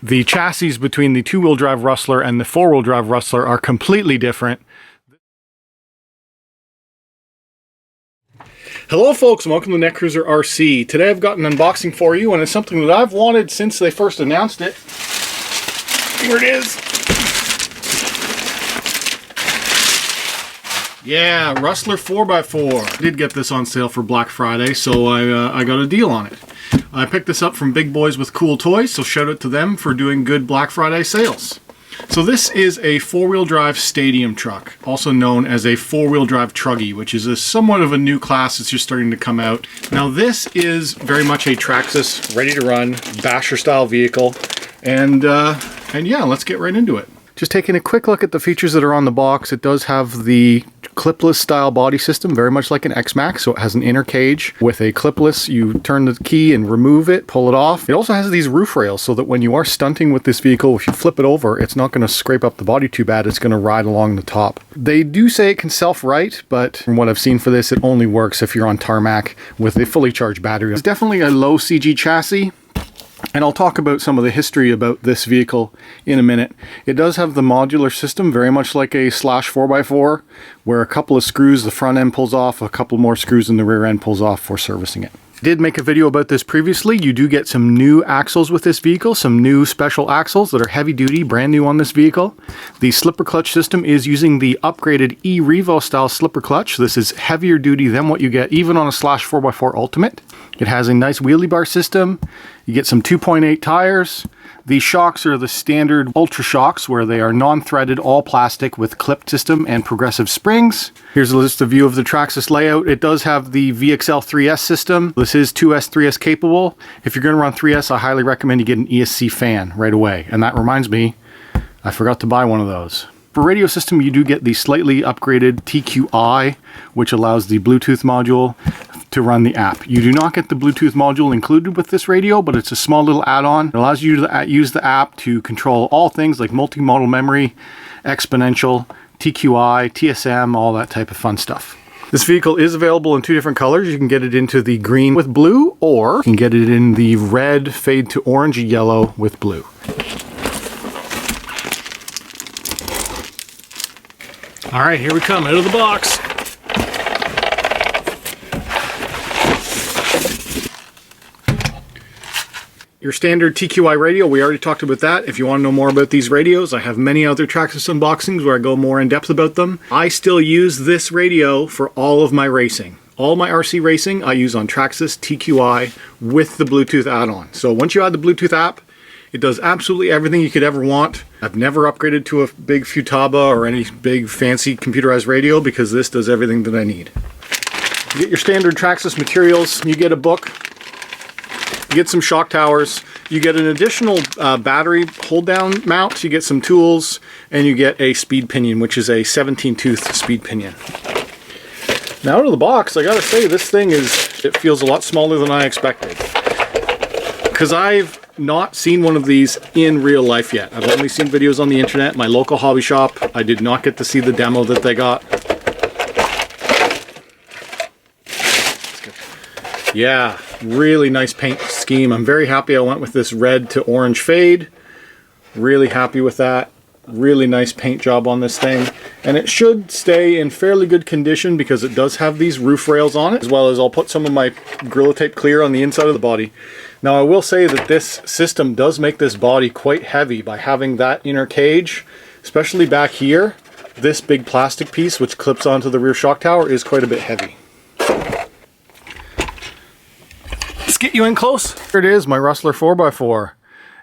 The chassis between the two-wheel drive Rustler and the four-wheel drive Rustler are completely different. Hello folks and welcome to Netcruzer RC. Today I've got an unboxing for you and it's something that I've wanted since they first announced it. Here it is. Yeah, Rustler 4x4. I did get this on sale for Black Friday, so I got a deal on it. I picked this up from Big Boys with Cool Toys, so shout out to them for doing good Black Friday sales. So this is a four-wheel drive stadium truck, also known as a four-wheel drive truggy, which is somewhat of a new class that's just starting to come out. Now this is very much a Traxxas, ready-to-run, basher-style vehicle, and yeah, let's get right into it. Just taking a quick look at the features that are on the box, it does have the clipless style body system, very much like an X-Max. So it has an inner cage with a clipless, you turn the key and remove it, pull it off. It also has these roof rails so that when you are stunting with this vehicle, if you flip it over, it's not going to scrape up the body too bad, it's going to ride along the top. They do say it can self-right, but from what I've seen for this, it only works if you're on tarmac with a fully charged battery. It's definitely a low CG chassis. And I'll talk about some of the history about this vehicle in a minute. It does have the modular system, very much like a Slash 4x4, where a couple of screws, the front end pulls off, a couple more screws in the rear end pulls off for servicing it. I did make a video about this previously. You do get some new axles with this vehicle, some new special axles that are heavy duty, brand new on this vehicle. The slipper clutch system is using the upgraded E-Revo style slipper clutch. This is heavier duty than what you get even on a Slash 4x4 Ultimate. It has a nice wheelie bar system. You get some 2.8 tires. The shocks are the standard Ultra shocks where they are non-threaded, all plastic with clipped system and progressive springs. Here's just a view of the Traxxas layout. It does have the VXL 3S system. This is 2S, 3S capable. If you're going to run 3S, I highly recommend you get an ESC fan right away. And that reminds me, I forgot to buy one of those. For radio system, you do get the slightly upgraded TQI, which allows the Bluetooth module to run the app. You do not get the Bluetooth module included with this radio, but it's a small little add-on. It allows you to use the app to control all things like multimodal memory, exponential, TQI, TSM, all that type of fun stuff. This vehicle is available in two different colors. You can get it into the green with blue, or you can get it in the red fade to orange yellow with blue. All right, here we come, out of the box. Your standard TQI radio, we already talked about that. If you want to know more about these radios, I have many other Traxxas unboxings where I go more in depth about them. I still use this radio for all of my racing. All my RC racing I use on Traxxas TQI with the Bluetooth add-on. So once you add the Bluetooth app, it does absolutely everything you could ever want. I've never upgraded to a big Futaba or any big fancy computerized radio because this does everything that I need. You get your standard Traxxas materials, you get a book, you get some shock towers, you get an additional battery hold down mount, you get some tools, and you get a speed pinion, which is a 17-tooth speed pinion. Now out of the box, I gotta say this thing it feels a lot smaller than I expected. Because I've not seen one of these in real life yet. I've only seen videos on the internet, my local hobby shop. I did not get to see the demo that they got. Yeah, really nice paint scheme. I'm very happy I went with this red to orange fade. Really happy with that. Really nice paint job on this thing. And it should stay in fairly good condition because it does have these roof rails on it, as well as I'll put some of my Gorilla Tape clear on the inside of the body. Now I will say that this system does make this body quite heavy by having that inner cage, especially back here. This big plastic piece which clips onto the rear shock tower is quite a bit heavy. Let's get you in close. Here it is, my Rustler 4x4.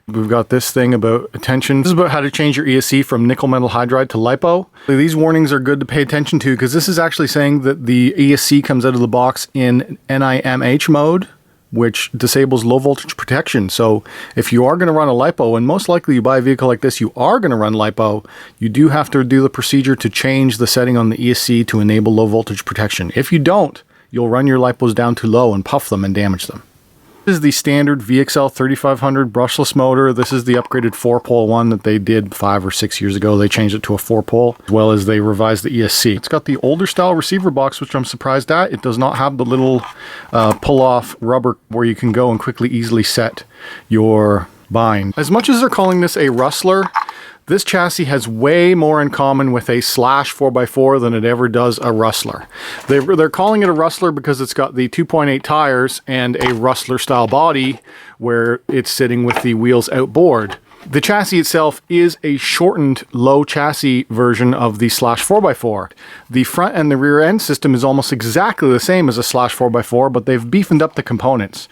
We've got this thing about attention. This is about how to change your ESC from nickel metal hydride to LiPo. These warnings are good to pay attention to because this is actually saying that the ESC comes out of the box in NIMH mode, which disables low voltage protection. So if you are going to run a LiPo, and most likely you buy a vehicle like this, you are going to run LiPo, you do have to do the procedure to change the setting on the ESC to enable low voltage protection. If you don't, you'll run your LiPos down too low and puff them and damage them. This is the standard VXL 3500 brushless motor. This is the upgraded 4-pole one that they did 5 or 6 years ago. They changed it to a 4-pole, as well as they revised the ESC. It's got the older style receiver box, which I'm surprised at. It does not have the little pull-off rubber where you can go and quickly, easily set your bind. As much as they're calling this a Rustler, this chassis has way more in common with a Slash 4x4 than it ever does a Rustler. They're calling it a Rustler because it's got the 2.8 tires and a Rustler style body where it's sitting with the wheels outboard. The chassis itself is a shortened low chassis version of the Slash 4x4. The front and the rear end system is almost exactly the same as a Slash 4x4, but they've beefed up the components.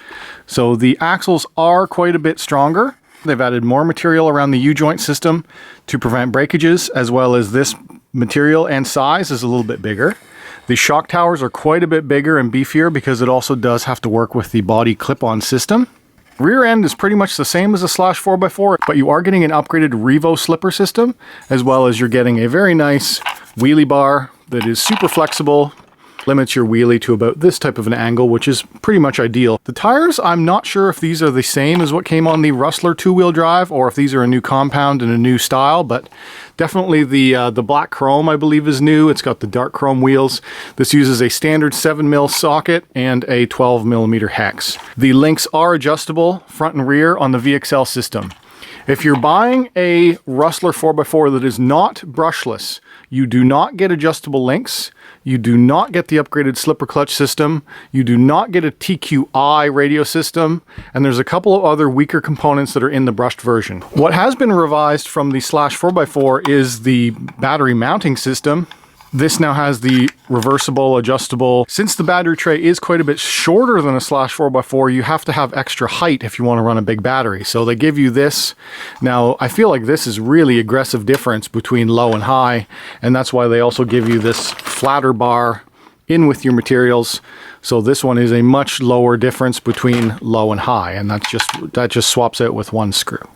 So the axles are quite a bit stronger. They've added more material around the U-joint system to prevent breakages, as well as this material and size is a little bit bigger. The shock towers are quite a bit bigger and beefier because it also does have to work with the body clip-on system. Rear end is pretty much the same as a Slash 4x4, but you are getting an upgraded Revo slipper system, as well as you're getting a very nice wheelie bar that is super flexible, limits your wheelie to about this type of an angle, which is pretty much ideal. The tires, I'm not sure if these are the same as what came on the Rustler two-wheel drive, or if these are a new compound and a new style, but definitely the black chrome, I believe, is new. It's got the dark chrome wheels. This uses a standard 7mm socket and a 12mm hex. The links are adjustable front and rear on the VXL system. If you're buying a Rustler 4x4 that is not brushless, you do not get adjustable links, you do not get the upgraded slipper clutch system, you do not get a TQI radio system, and there's a couple of other weaker components that are in the brushed version. What has been revised from the Slash 4x4 is the battery mounting system. This now has the reversible, adjustable. Since the battery tray is quite a bit shorter than a Slash 4x4, you have to have extra height if you want to run a big battery. So they give you this. Now, I feel like this is really aggressive difference between low and high, and that's why they also give you this flatter bar in with your materials. So this one is a much lower difference between low and high, and that just swaps out with one screw.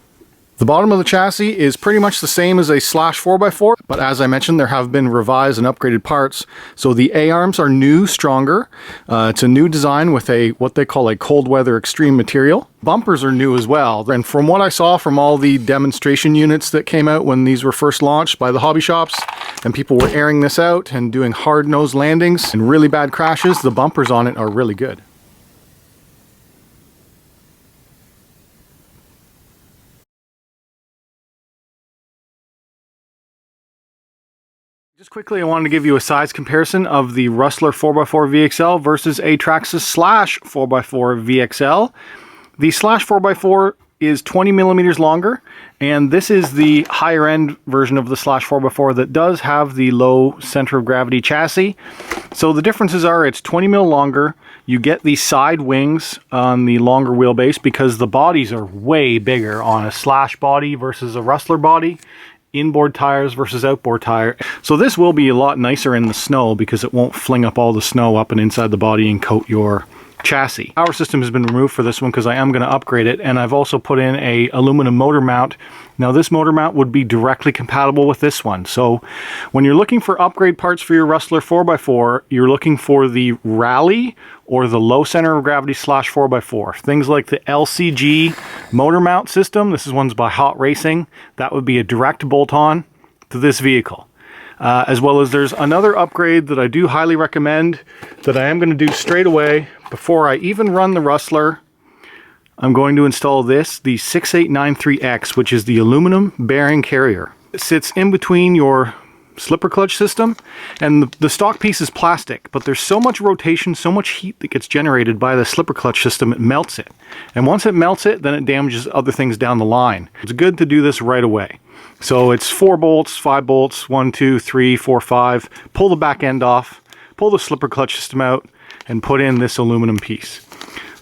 The bottom of the chassis is pretty much the same as a Slash 4x4, but as I mentioned, there have been revised and upgraded parts. So the A-arms are new, stronger. It's a new design with what they call a cold weather extreme material. Bumpers are new as well. And from what I saw from all the demonstration units that came out when these were first launched by the hobby shops, and people were airing this out and doing hard nose landings and really bad crashes, the bumpers on it are really good. Just quickly, I wanted to give you a size comparison of the Rustler 4x4 VXL versus a Traxxas Slash 4x4 VXL. The Slash 4x4 is 20mm longer, and this is the higher end version of the Slash 4x4 that does have the low center of gravity chassis. So the differences are it's 20mm longer. You get the side wings on the longer wheelbase because the bodies are way bigger on a Slash body versus a Rustler body. Inboard tires versus outboard tire. So this will be a lot nicer in the snow because it won't fling up all the snow up and inside the body and coat your chassis. Power system has been removed for this one because I am going to upgrade it, and I've also put in a aluminum motor mount. Now this motor mount would be directly compatible with this one. So when you're looking for upgrade parts for your Rustler 4x4, you're looking for the Rally or the low center of gravity Slash 4x4. Things like the LCG motor mount system, this is one's by Hot Racing, that would be a direct bolt-on to this vehicle. As well as there's another upgrade that I do highly recommend that I am going to do straight away before I even run the Rustler. I'm going to install this, the 6893X, which is the aluminum bearing carrier. It sits in between your slipper clutch system, and the stock piece is plastic, but there's so much rotation, so much heat that gets generated by the slipper clutch system, it melts it. And once it melts it, then it damages other things down the line. It's good to do this right away. So it's 4 bolts, 5 bolts, 1, 2, 3, 4, 5. Pull the back end off, pull the slipper clutch system out, and put in this aluminum piece.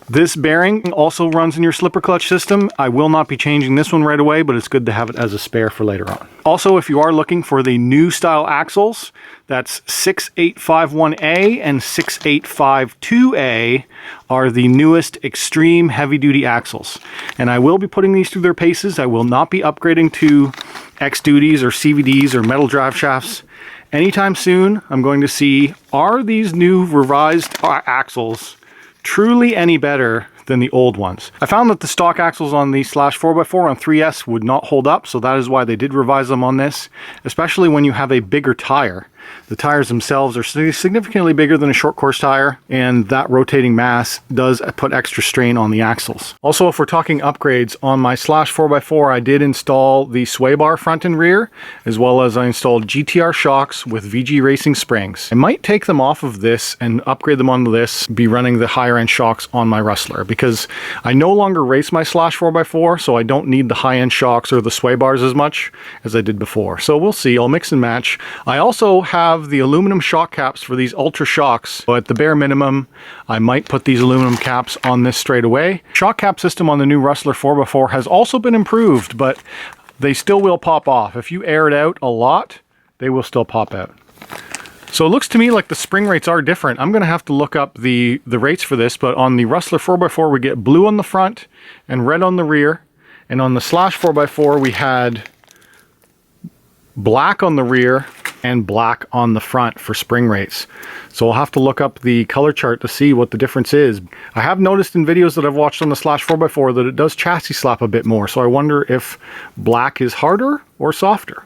This bearing also runs in your slipper clutch system. I will not be changing this one right away, but it's good to have it as a spare for later on. Also, if you are looking for the new style axles, that's 6851A and 6852A are the newest extreme heavy duty axles. And I will be putting these through their paces. I will not be upgrading to X duties or CVDs or metal drive shafts anytime soon. I'm going to see, are these new revised axles truly any better than the old ones? I found that the stock axles on the Slash 4x4 on 3S would not hold up, so that is why they did revise them on this, especially when you have a bigger tire. The tires themselves are significantly bigger than a short course tire, and that rotating mass does put extra strain on the axles. Also, if we're talking upgrades, on my Slash 4x4 I did install the sway bar front and rear, as well as I installed GTR shocks with VG Racing springs. I might take them off of this and upgrade them onto this, be running the higher end shocks on my Rustler, because I no longer race my Slash 4x4, so I don't need the high end shocks or the sway bars as much as I did before. So we'll see, I'll mix and match. I also have the aluminum shock caps for these ultra shocks, so at the bare minimum I might put these aluminum caps on this straight away. Shock cap system on the new Rustler 4x4 has also been improved, but they still will pop off. If you air it out a lot, they will still pop out. So it looks to me like the spring rates are different. I'm gonna have to look up the rates for this, but on the Rustler 4x4 we get blue on the front and red on the rear, and on the Slash 4x4 we had black on the rear and black on the front for spring rates. So I'll have to look up the color chart to see what the difference is. I have noticed in videos that I've watched on the Slash 4x4 that it does chassis slap a bit more, so I wonder if black is harder or softer.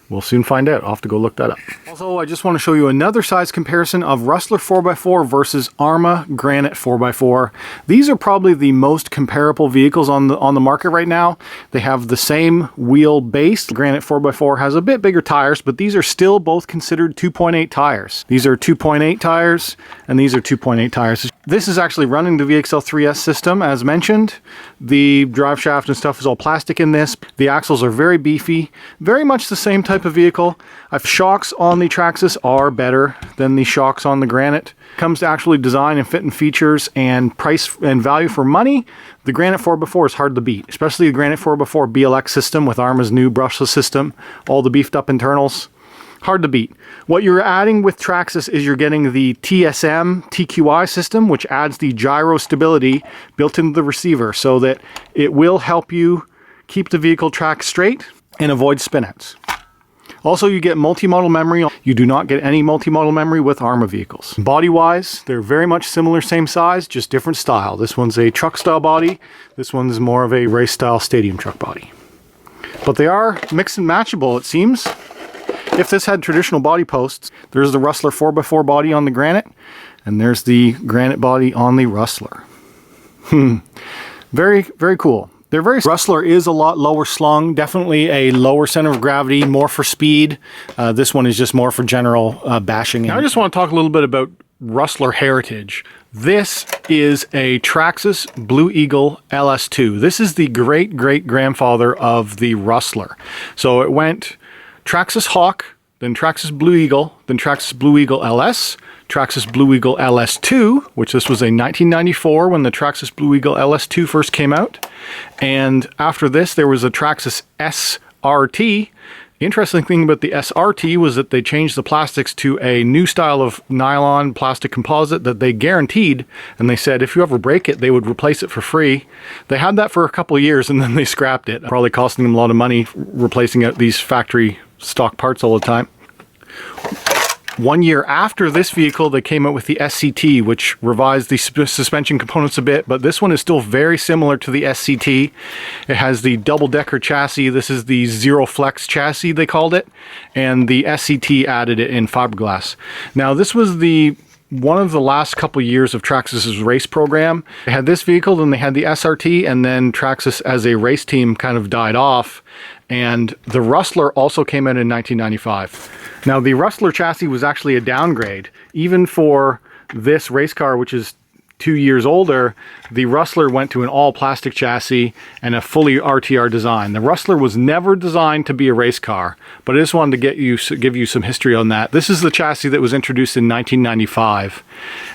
We'll soon find out. I'll have to go look that up. Also, I just want to show you another size comparison of Rustler 4x4 versus Arrma Granite 4x4. These are probably the most comparable vehicles on the market right now. They have the same wheel base. The Granite 4x4 has a bit bigger tires, but these are still both considered 2.8 tires. These are 2.8 tires, and these are 2.8 tires. This is actually running the VXL 3S system, as mentioned. The drive shaft and stuff is all plastic in this. The axles are very beefy, very much the same type of vehicle. Shocks on the Traxxas are better than the shocks on the Granite. Comes to actually design and fit and features and price and value for money, the Granite 4x4 is hard to beat, especially the Granite 4x4 BLX system with Arrma's new brushless system, all the beefed up internals. Hard to beat. What you're adding with Traxxas is you're getting the TSM TQI system, which adds the gyro stability built into the receiver so that it will help you keep the vehicle track straight and avoid spinouts. Also, you get multi-modal memory. You do not get any multi-modal memory with Arrma vehicles. Body-wise, they're very much similar, same size, just different style. This one's a truck-style body. This one's more of a race-style stadium truck body. But they are mix and matchable, it seems. If this had traditional body posts, there's the Rustler 4x4 body on the Granite, and there's the Granite body on the Rustler. Very, very cool. Rustler is a lot lower slung, definitely a lower center of gravity, more for speed. This one is just more for general bashing. Now I just want to talk a little bit about Rustler heritage. This is a Traxxas Blue Eagle LS2. This is the great-great-grandfather of the Rustler. So it went Traxxas Hawk, then Traxxas Blue Eagle, then Traxxas Blue Eagle LS, Traxxas Blue Eagle LS2, which this was a 1994 when the Traxxas Blue Eagle LS2 first came out. And after this, there was a Traxxas SRT. The interesting thing about the SRT was that they changed the plastics to a new style of nylon plastic composite that they guaranteed, and they said if you ever break it, they would replace it for free. They had that for a couple of years and then they scrapped it, probably costing them a lot of money replacing out these factory stock parts all the time. 1 year after this vehicle, they came out with the SCT, which revised the suspension components a bit, but this one is still very similar to the SCT. It has the double-decker chassis. This is the Zero Flex chassis, they called it, and the SCT added it in fiberglass. Now, this was one of the last couple years of Traxxas's race program. They had this vehicle, then they had the SRT, and then Traxxas as a race team kind of died off. And the Rustler also came out in 1995. Now, the Rustler chassis was actually a downgrade. Even for this race car, which is 2 years older, the Rustler went to an all-plastic chassis and a fully RTR design. The Rustler was never designed to be a race car, but I just wanted to give you some history on that. This is the chassis that was introduced in 1995.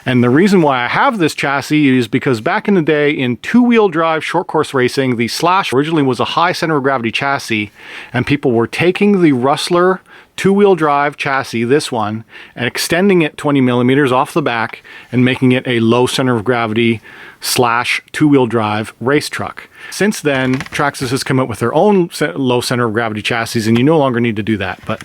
And the reason why I have this chassis is because back in the day in two-wheel drive short course racing, the Slash originally was a high center of gravity chassis, and people were taking the Rustler two-wheel drive chassis, this one, and extending it 20 millimeters off the back and making it a low center of gravity Slash two-wheel drive race truck. Since then, Traxxas has come up with their own low center of gravity chassis, and you no longer need to do that. But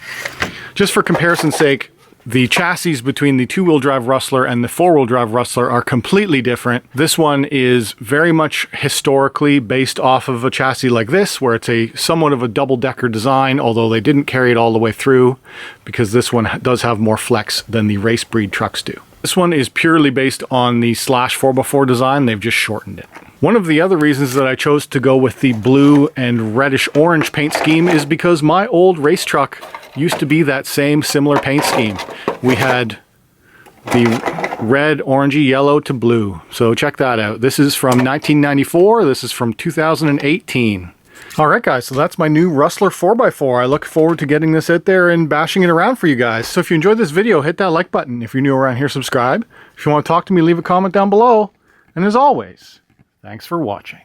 just for comparison's sake, The chassis between the two-wheel drive Rustler and the four-wheel drive Rustler are completely different. This one is very much historically based off of a chassis like this, where it's a somewhat of a double-decker design, although they didn't carry it all the way through, because this one does have more flex than the race breed trucks do. This one is purely based on the Slash 4x4 design. They've just shortened it. One of the other reasons that I chose to go with the blue and reddish orange paint scheme is because my old race truck used to be that same similar paint scheme. We had the red, orangey, yellow to blue. So check that out. This is from 1994. This is from 2018. Alright guys, so that's my new Rustler 4x4. I look forward to getting this out there and bashing it around for you guys. So if you enjoyed this video, hit that like button. If you're new around here, subscribe. If you want to talk to me, leave a comment down below. And as always, thanks for watching.